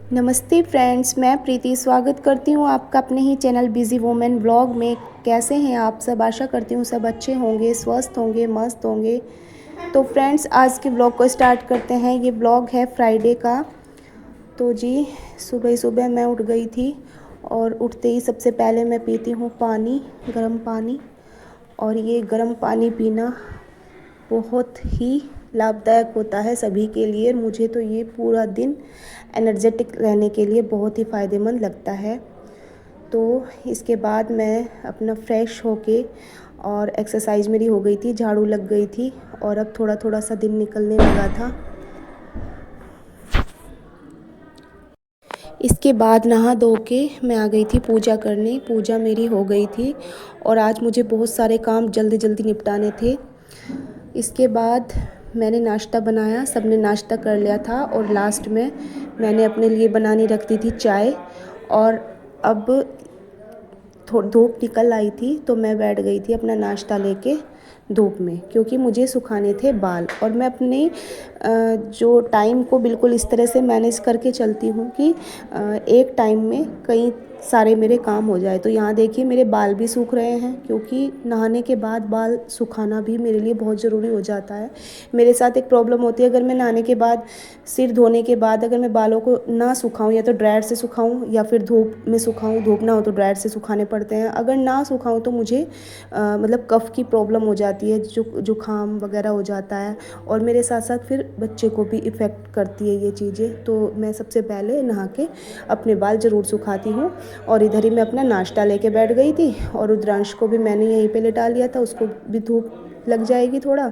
नमस्ते फ्रेंड्स, मैं प्रीति स्वागत करती हूँ आपका अपने ही चैनल बिज़ी वुमेन व्लॉग में। कैसे हैं आप सब? आशा करती हूँ सब अच्छे होंगे, स्वस्थ होंगे, मस्त होंगे। तो फ्रेंड्स, आज के व्लॉग को स्टार्ट करते हैं। ये व्लॉग है फ्राइडे का। तो जी, सुबह सुबह मैं उठ गई थी और उठते ही सबसे पहले मैं पीती हूँ पानी, गर्म पानी। और ये गर्म पानी पीना बहुत ही लाभदायक होता है सभी के लिए। मुझे तो ये पूरा दिन एनर्जेटिक रहने के लिए बहुत ही फ़ायदेमंद लगता है। तो इसके बाद मैं अपना फ्रेश होके और एक्सरसाइज मेरी हो गई थी, झाड़ू लग गई थी और अब थोड़ा थोड़ा सा दिन निकलने लगा था। इसके बाद नहा धो के मैं आ गई थी पूजा करने। पूजा मेरी हो गई थी और आज मुझे बहुत सारे काम जल्दी जल्दी निपटाने थे। इसके बाद मैंने नाश्ता बनाया, सबने नाश्ता कर लिया था और लास्ट में मैंने अपने लिए बनानी रख दी थी चाय। और अब थोड़ी धूप निकल आई थी तो मैं बैठ गई थी अपना नाश्ता लेके धूप में, क्योंकि मुझे सुखाने थे बाल। और मैं अपने जो टाइम को बिल्कुल इस तरह से मैनेज करके चलती हूँ कि एक टाइम में कई सारे मेरे काम हो जाए। तो यहाँ देखिए मेरे बाल भी सूख रहे हैं, क्योंकि नहाने के बाद बाल सुखाना भी मेरे लिए बहुत ज़रूरी हो जाता है। मेरे साथ एक प्रॉब्लम होती है, अगर मैं नहाने के बाद, सिर धोने के बाद अगर मैं बालों को ना सुखाऊं, या तो ड्रायर से सुखाऊं या फिर धूप में सुखाऊं, धूप ना हो तो ड्रायर से सुखाने पड़ते हैं। अगर ना सुखाऊं तो मुझे मतलब कफ़ की प्रॉब्लम हो जाती है, जुकाम वगैरह हो जाता है और मेरे साथ साथ फिर बच्चे को भी इफ़ेक्ट करती है ये चीज़ें। तो मैं सबसे पहले नहा के अपने बाल ज़रूर सुखाती हूँ। और इधर ही मैं अपना नाश्ता लेके बैठ गई थी और रुद्रांश को भी मैंने यहीं पे लिटा लिया था, उसको भी धूप लग जाएगी थोड़ा।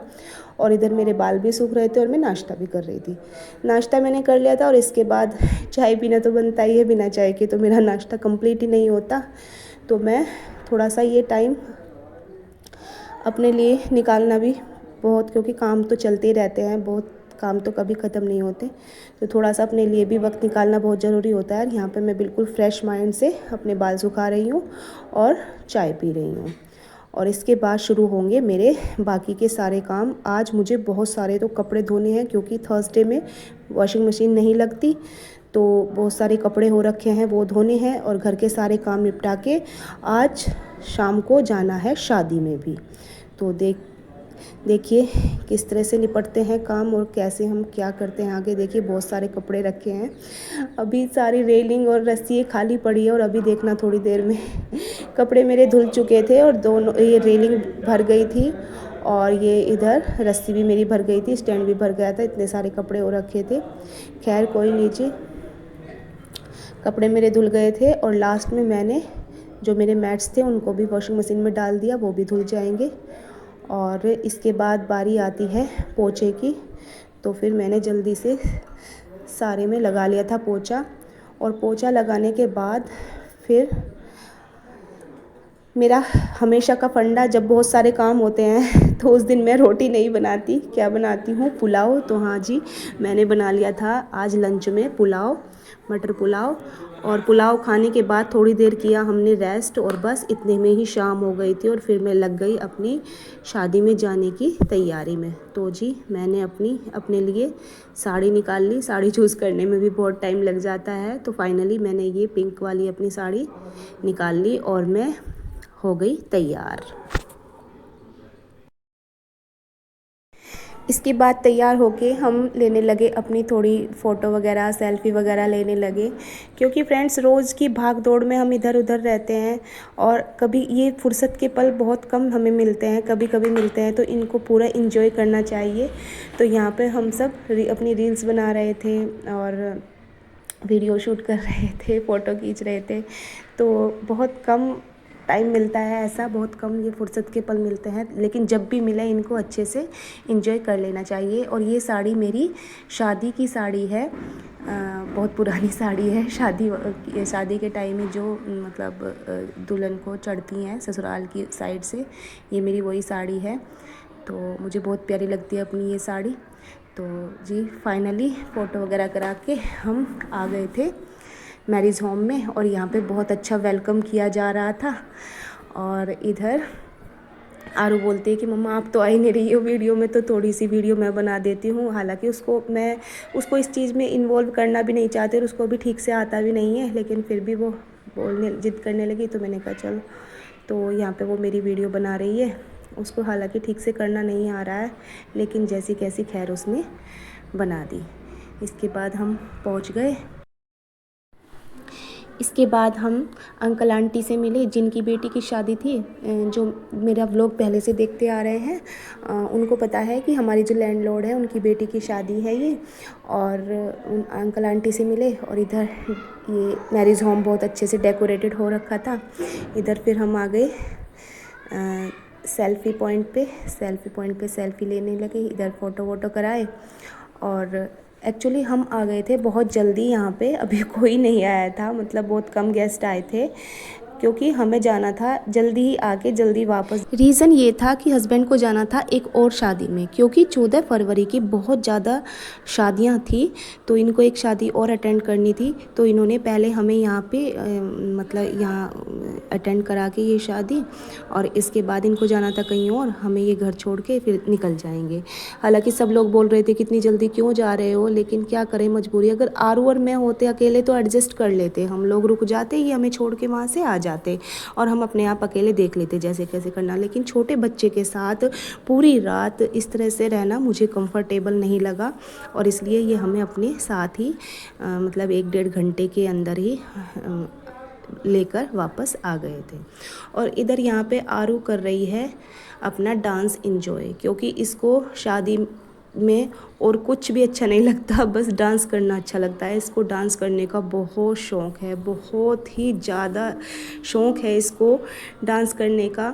और इधर मेरे बाल भी सूख रहे थे और मैं नाश्ता भी कर रही थी। नाश्ता मैंने कर लिया था और इसके बाद चाय पीना तो बनता ही है, बिना चाय के तो मेरा नाश्ता कंप्लीट ही नहीं होता। तो मैं थोड़ा सा ये टाइम अपने लिए निकालना भी बहुत, क्योंकि काम तो चलते ही रहते हैं, बहुत काम तो कभी ख़त्म नहीं होते। तो थोड़ा सा अपने लिए भी वक्त निकालना बहुत ज़रूरी होता है। यहाँ पे मैं बिल्कुल फ्रेश माइंड से अपने बाल सुखा रही हूँ और चाय पी रही हूँ। और इसके बाद शुरू होंगे मेरे बाकी के सारे काम। आज मुझे बहुत सारे तो कपड़े धोने हैं, क्योंकि थर्सडे में वॉशिंग मशीन नहीं लगती। तो बहुत सारे कपड़े हो रखे हैं, वो धोने हैं और घर के सारे काम निपटा के आज शाम को जाना है शादी में भी। तो देखिए किस तरह से निपटते हैं काम और कैसे हम क्या करते हैं आगे। देखिए बहुत सारे कपड़े रखे हैं, अभी सारी रेलिंग और रस्सी खाली पड़ी है और अभी देखना थोड़ी देर में कपड़े मेरे धुल चुके थे और दोनों, ये रेलिंग भर गई थी और ये इधर रस्सी भी मेरी भर गई थी, स्टैंड भी भर गया था, इतने सारे कपड़े हो रखे थे। खैर कोई नीचे कपड़े मेरे धुल गए थे और लास्ट में मैंने जो मेरे मैट्स थे उनको भी वॉशिंग मशीन में डाल दिया, वो भी धुल जाएंगे। और इसके बाद बारी आती है पोछे की। तो फिर मैंने जल्दी से सारे में लगा लिया था पोछा। और पोछा लगाने के बाद फिर मेरा हमेशा का फंडा, जब बहुत सारे काम होते हैं तो उस दिन मैं रोटी नहीं बनाती, क्या बनाती हूँ, पुलाव। तो हाँ जी, मैंने बना लिया था आज लंच में पुलाव, मटर पुलाव। और पुलाव खाने के बाद थोड़ी देर किया हमने रेस्ट और बस इतने में ही शाम हो गई थी और फिर मैं लग गई अपनी शादी में जाने की तैयारी में। तो जी मैंने अपने लिए साड़ी निकाल ली। साड़ी चूज़ करने में भी बहुत टाइम लग जाता है, तो फाइनली मैंने ये पिंक वाली अपनी साड़ी निकाल ली और मैं हो गई तैयार। इसके बाद तैयार होके हम लेने लगे अपनी थोड़ी फ़ोटो वगैरह, सेल्फ़ी वगैरह लेने लगे, क्योंकि फ्रेंड्स रोज़ की भाग दौड़ में हम इधर उधर रहते हैं और कभी ये फुर्सत के पल बहुत कम हमें मिलते हैं, कभी कभी मिलते हैं, तो इनको पूरा इंजॉय करना चाहिए। तो यहाँ पे हम सब अपनी रील्स बना रहे थे और वीडियो शूट कर रहे थे, फ़ोटो खींच रहे थे। तो बहुत कम टाइम मिलता है, ऐसा बहुत कम ये फुर्सत के पल मिलते हैं, लेकिन जब भी मिले इनको अच्छे से एंजॉय कर लेना चाहिए। और ये साड़ी मेरी शादी की साड़ी है, बहुत पुरानी साड़ी है। शादी के टाइम में जो मतलब दुल्हन को चढ़ती हैं ससुराल की साइड से, ये मेरी वही साड़ी है। तो मुझे बहुत प्यारी लगती है अपनी ये साड़ी। तो जी फाइनली फ़ोटो वगैरह करा के हम आ गए थे मैरिज होम में और यहाँ पे बहुत अच्छा वेलकम किया जा रहा था। और इधर आरू बोलती है कि मम्मा आप तो आ ही नहीं रही हो वीडियो में, तो थोड़ी सी वीडियो मैं बना देती हूँ। हालांकि उसको इस चीज़ में इन्वॉल्व करना भी नहीं चाहती और उसको भी ठीक से आता भी नहीं है, लेकिन फिर भी वो जिद करने लगी, तो मैंने कहा चलो। तो यहाँ पे वो मेरी वीडियो बना रही है। उसको हालांकि ठीक से करना नहीं आ रहा है, लेकिन जैसी कैसी खैर उसने बना दी। इसके बाद हम पहुँच गए। इसके बाद हम अंकल आंटी से मिले जिनकी बेटी की शादी थी। जो मेरा व्लॉग पहले से देखते आ रहे हैं, उनको पता है कि हमारी जो लैंडलॉर्ड है उनकी बेटी की शादी है ये। और उन अंकल आंटी से मिले, और इधर ये मैरिज होम बहुत अच्छे से डेकोरेटेड हो रखा था। इधर फिर हम आ गए सेल्फ़ी पॉइंट पे सेल्फ़ी लेने लगे। इधर फ़ोटो वोटो कराए, और एक्चुअली हम आ गए थे बहुत जल्दी यहाँ पे, अभी कोई नहीं आया था, मतलब बहुत कम गेस्ट आए थे, क्योंकि हमें जाना था जल्दी ही आके जल्दी वापस। रीज़न ये था कि हस्बैंड को जाना था एक और शादी में, क्योंकि 14 फरवरी की बहुत ज़्यादा शादियां थी, तो इनको एक शादी और अटेंड करनी थी। तो इन्होंने पहले हमें यहाँ पे मतलब यहाँ अटेंड करा के ये शादी, और इसके बाद इनको जाना था कहीं और, हमें ये घर छोड़ के फिर निकल जाएंगे। हालांकि सब लोग बोल रहे थे कितनी जल्दी क्यों जा रहे हो, लेकिन क्या करें मजबूरी। अगर आरू और मैं होते अकेले तो एडजस्ट कर लेते, हम लोग रुक जाते, ये हमें छोड़ के वहाँ से आ जाते और हम अपने आप अकेले देख लेते जैसे कैसे करना। लेकिन छोटे बच्चे के साथ पूरी रात इस तरह से रहना मुझे कंफर्टेबल नहीं लगा, और इसलिए ये हमें अपने साथ ही मतलब 1-1.5 घंटे के अंदर ही लेकर वापस आ गए थे। और इधर यहाँ पे आरू कर रही है अपना डांस इंजॉय, क्योंकि इसको शादी में और कुछ भी अच्छा नहीं लगता, बस डांस करना अच्छा लगता है। इसको डांस करने का बहुत शौक़ है, बहुत ही ज़्यादा शौक़ है इसको डांस करने का।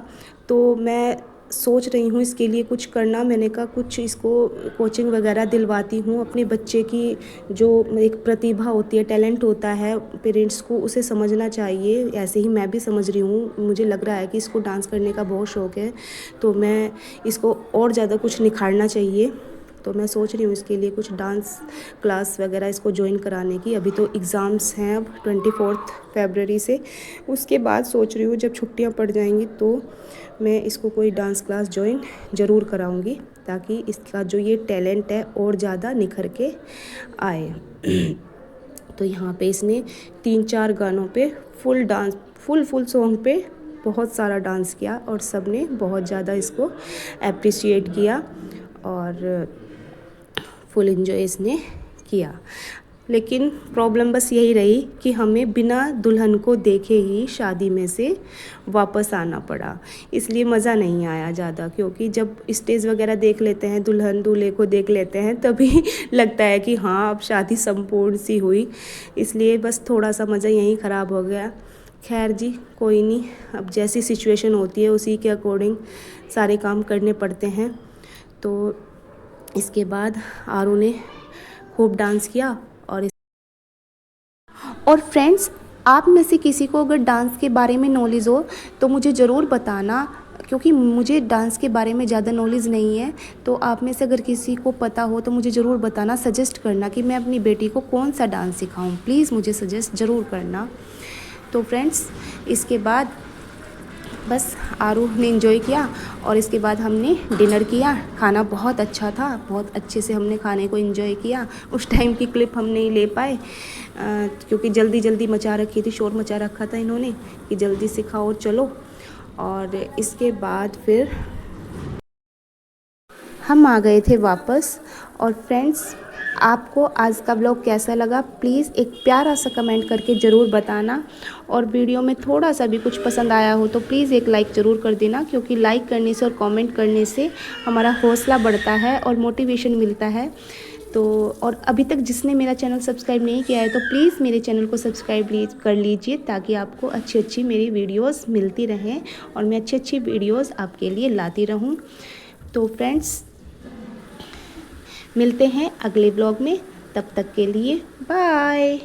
तो मैं सोच रही हूँ इसके लिए कुछ करना। मैंने कहा कुछ इसको कोचिंग वगैरह दिलवाती हूँ। अपने बच्चे की जो एक प्रतिभा होती है, टैलेंट होता है, पेरेंट्स को उसे समझना चाहिए। ऐसे ही मैं भी समझ रही हूँ, मुझे लग रहा है कि इसको डांस करने का बहुत शौक़ है, तो मैं इसको और ज़्यादा कुछ निखारना चाहिए। तो मैं सोच रही हूँ इसके लिए कुछ डांस क्लास वगैरह इसको ज्वाइन कराने की। अभी तो एग्ज़ाम्स हैं अब 24 फरवरी से, उसके बाद सोच रही हूँ जब छुट्टियाँ पड़ जाएंगी तो मैं इसको कोई डांस क्लास ज्वाइन ज़रूर कराऊंगी, ताकि इसका जो ये टैलेंट है और ज़्यादा निखर के आए। तो यहाँ पे इसने 3-4 गानों पे फुल डांस, फुल सॉन्ग पे बहुत सारा डांस किया, और सब ने बहुत ज़्यादा इसको अप्रिशिएट किया और फुल एंजॉय इसने किया। लेकिन प्रॉब्लम बस यही रही कि हमें बिना दुल्हन को देखे ही शादी में से वापस आना पड़ा, इसलिए मज़ा नहीं आया ज़्यादा। क्योंकि जब स्टेज वगैरह देख लेते हैं, दुल्हन दूल्हे को देख लेते हैं, तभी लगता है कि हाँ अब शादी संपूर्ण सी हुई। इसलिए बस थोड़ा सा मज़ा यहीं ख़राब हो गया। खैर जी कोई नहीं, अब जैसी सिचुएशन होती है उसी के अकॉर्डिंग सारे काम करने पड़ते हैं। तो इसके बाद आरू ने खूब डांस किया। और फ्रेंड्स, आप में से किसी को अगर डांस के बारे में नॉलेज हो तो मुझे ज़रूर बताना, क्योंकि मुझे डांस के बारे में ज़्यादा नॉलेज नहीं है। तो आप में से अगर किसी को पता हो तो मुझे ज़रूर बताना, सजेस्ट करना कि मैं अपनी बेटी को कौन सा डांस सिखाऊं। प्लीज़ मुझे सजेस्ट ज़रूर करना। तो फ्रेंड्स, इसके बाद बस आरू ने एंजॉय किया, और इसके बाद हमने डिनर किया। खाना बहुत अच्छा था, बहुत अच्छे से हमने खाने को एंजॉय किया। उस टाइम की क्लिप हम नहीं ले पाए, क्योंकि जल्दी मचा रखी थी, शोर मचा रखा था इन्होंने कि जल्दी से खाओ और चलो। और इसके बाद फिर हम आ गए थे वापस। और फ्रेंड्स, आपको आज का ब्लॉग कैसा लगा प्लीज़ एक प्यारा सा कमेंट करके ज़रूर बताना। और वीडियो में थोड़ा सा भी कुछ पसंद आया हो तो प्लीज़ एक लाइक ज़रूर कर देना, क्योंकि लाइक करने से और कमेंट करने से हमारा हौसला बढ़ता है और मोटिवेशन मिलता है। तो और अभी तक जिसने मेरा चैनल सब्सक्राइब नहीं किया है तो प्लीज़ मेरे चैनल को सब्सक्राइब कर लीजिए, ताकि आपको अच्छी मेरी वीडियोस मिलती रहें और मैं अच्छी वीडियोस आपके लिए लाती रहूं। तो फ्रेंड्स, मिलते हैं अगले ब्लॉग में, तब तक के लिए बाय।